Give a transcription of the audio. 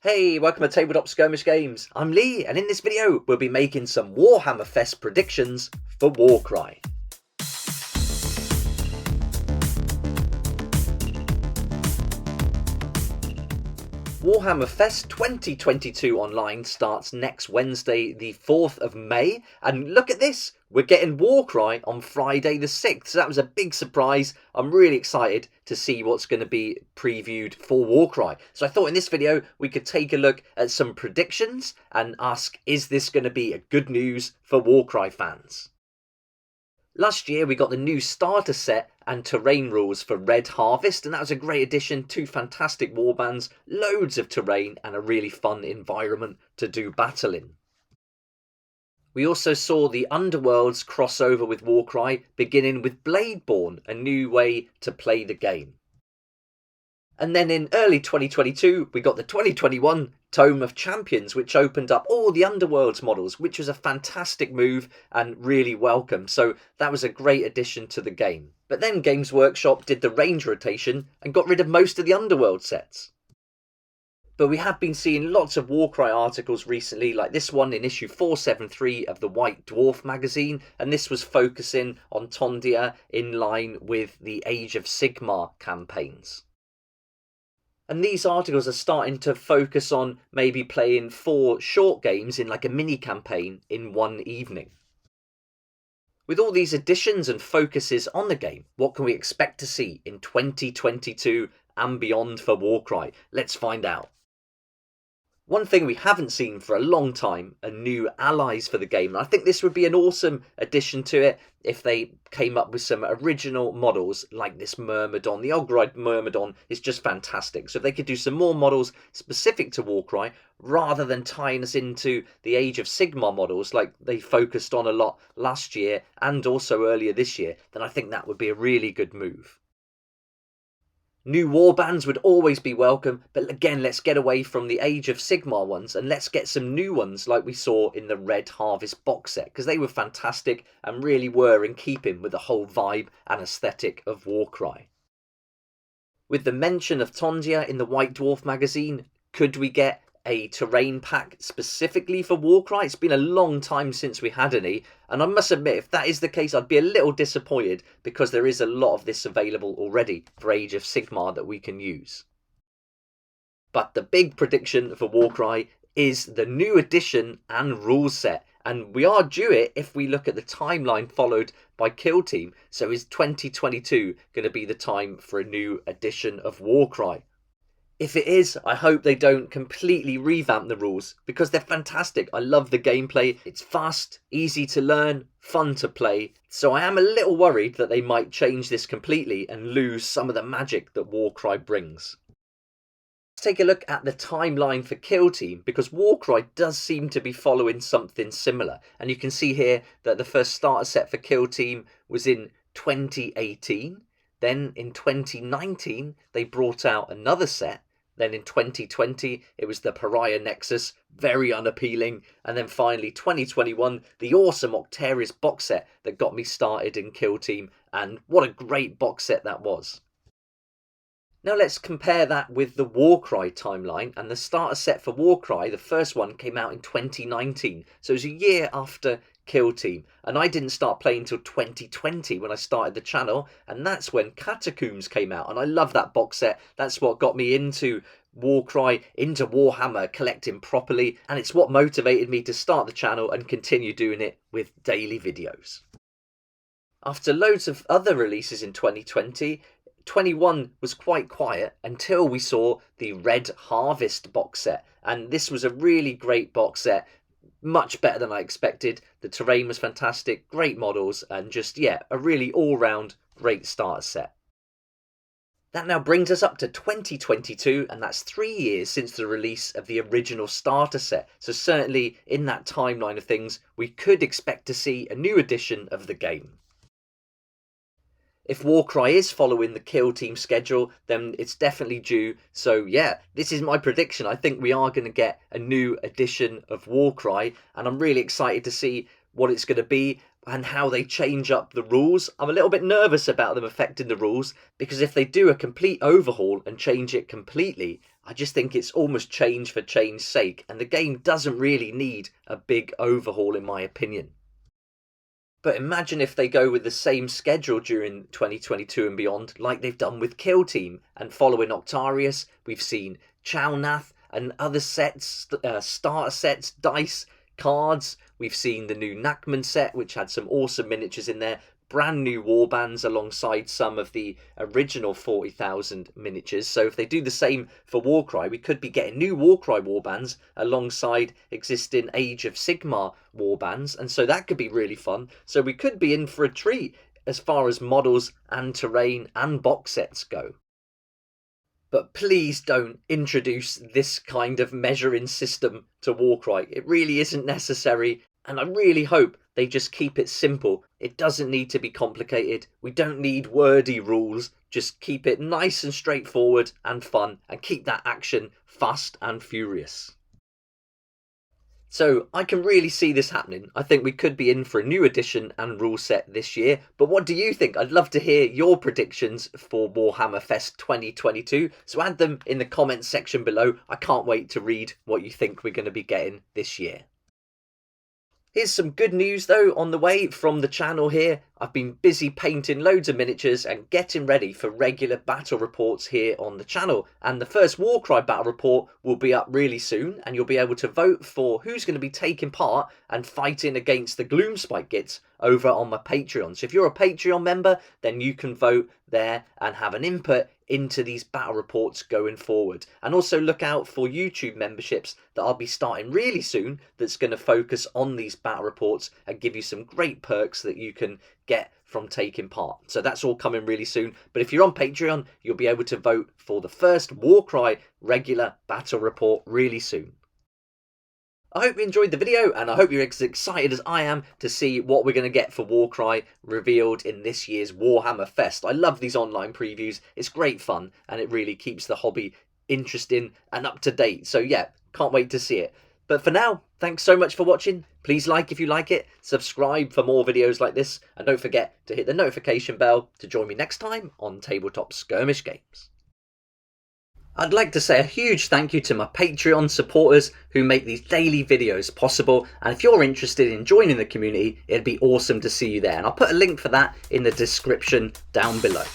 Hey, welcome to Tabletop Skirmish Games. I'm Lee, and in this video, we'll be making some Warhammer Fest predictions for Warcry. Warhammer Fest 2022 online starts next Wednesday, the 4th of May, and look at this, we're getting Warcry on Friday the 6th, so that was a big surprise. I'm really excited to see what's going to be previewed for Warcry. So I thought in this video we could take a look at some predictions and ask, is this going to be a good news for Warcry fans? Last year we got the new starter set and terrain rules for Red Harvest, and that was a great addition. Two fantastic warbands, loads of terrain and a really fun environment to do battle in. We also saw the Underworlds crossover with Warcry, beginning with Bladeborn, a new way to play the game. And then in early 2022, we got the 2021 Tome of Champions, which opened up all the Underworlds models, which was a fantastic move and really welcome. So that was a great addition to the game. But then Games Workshop did the range rotation and got rid of most of the Underworld sets. But we have been seeing lots of Warcry articles recently, like this one in issue 473 of the White Dwarf magazine, and this was focusing on Tondia in line with the Age of Sigmar campaigns. And these articles are starting to focus on maybe playing 4 short games in like a mini campaign in one evening. With all these additions and focuses on the game, what can we expect to see in 2022 and beyond for Warcry? Let's find out. One thing we haven't seen for a long time are new allies for the game, and I think this would be an awesome addition to it if they came up with some original models like this Myrmidon. The Ogroid Myrmidon is just fantastic, so if they could do some more models specific to Warcry rather than tying us into the Age of Sigmar models like they focused on a lot last year and also earlier this year, then I think that would be a really good move. New warbands would always be welcome, but again, let's get away from the Age of Sigmar ones and let's get some new ones like we saw in the Red Harvest box set, because they were fantastic and really were in keeping with the whole vibe and aesthetic of Warcry. With the mention of Tondia in the White Dwarf magazine, could we get a terrain pack specifically for Warcry? It's been a long time since we had any, and I must admit, if that is the case, I'd be a little disappointed because there is a lot of this available already for Age of Sigmar that we can use. But the big prediction for Warcry is the new edition and rules set, and we are due it if we look at the timeline followed by Kill Team. So is 2022 going to be the time for a new edition of Warcry? If it is, I hope they don't completely revamp the rules, because they're fantastic. I love the gameplay. It's fast, easy to learn, fun to play. So I am a little worried that they might change this completely and lose some of the magic that Warcry brings. Let's take a look at the timeline for Kill Team, because Warcry does seem to be following something similar. And you can see here that the first starter set for Kill Team was in 2018. Then in 2019, they brought out another set. Then in 2020, it was the Pariah Nexus, very unappealing. And then finally, 2021, the awesome Octarius box set that got me started in Kill Team. And what a great box set that was. Now let's compare that with the Warcry timeline. And the starter set for Warcry, the first one, came out in 2019. So it was a year after Kill Team, and I didn't start playing until 2020 when I started the channel, and that's when Catacombs came out, and I love that box set. That's what got me into Warcry, into Warhammer, collecting properly, and it's what motivated me to start the channel and continue doing it with daily videos. After loads of other releases in 2020, 21 was quite quiet until we saw the Red Harvest box set, and this was a really great box set. Much better than I expected. The terrain was fantastic, great models, and just, yeah, a really all-round great starter set. That now brings us up to 2022, and that's 3 years since the release of the original starter set. So certainly in that timeline of things, we could expect to see a new edition of the game. If Warcry is following the Kill Team schedule, then it's definitely due. So yeah, this is my prediction. I think we are going to get a new edition of Warcry, and I'm really excited to see what it's going to be and how they change up the rules. I'm a little bit nervous about them affecting the rules, because if they do a complete overhaul and change it completely, I just think it's almost change for change's sake, and the game doesn't really need a big overhaul in my opinion. But imagine if they go with the same schedule during 2022 and beyond, like they've done with Kill Team. And following Octarius, we've seen Chalnath and other sets, starter sets, dice, cards. We've seen the new Nachman set, which had some awesome miniatures in there. Brand new warbands alongside some of the original 40,000 miniatures. So if they do the same for Warcry, we could be getting new Warcry warbands alongside existing Age of Sigmar warbands, and so that could be really fun. So we could be in for a treat as far as models and terrain and box sets go. But please don't introduce this kind of measuring system to Warcry. It really isn't necessary, and I really hope they just keep it simple. It doesn't need to be complicated. We don't need wordy rules. Just keep it nice and straightforward and fun, and keep that action fast and furious. So I can really see this happening. I think we could be in for a new edition and rule set this year. But what do you think? I'd love to hear your predictions for Warhammer Fest 2022. So add them in the comments section below. I can't wait to read what you think we're going to be getting this year. Here's some good news though on the way from the channel here. I've been busy painting loads of miniatures and getting ready for regular battle reports here on the channel. And the first Warcry battle report will be up really soon, and you'll be able to vote for who's going to be taking part and fighting against the Gloomspike Gits over on my Patreon. So if you're a Patreon member, then you can vote there and have an input into these battle reports going forward. And also look out for YouTube memberships that I'll be starting really soon that's going to focus on these battle reports and give you some great perks that you can get from taking part. So that's all coming really soon. But if you're on Patreon, you'll be able to vote for the first Warcry regular battle report really soon. I hope you enjoyed the video, and I hope you're as excited as I am to see what we're going to get for Warcry revealed in this year's Warhammer Fest. I love these online previews. It's great fun, and it really keeps the hobby interesting and up to date. So yeah, can't wait to see it. But for now, thanks so much for watching. Please like if you like it, subscribe for more videos like this, and don't forget to hit the notification bell to join me next time on Tabletop Skirmish Games. I'd like to say a huge thank you to my Patreon supporters who make these daily videos possible, and if you're interested in joining the community, it'd be awesome to see you there, and I'll put a link for that in the description down below.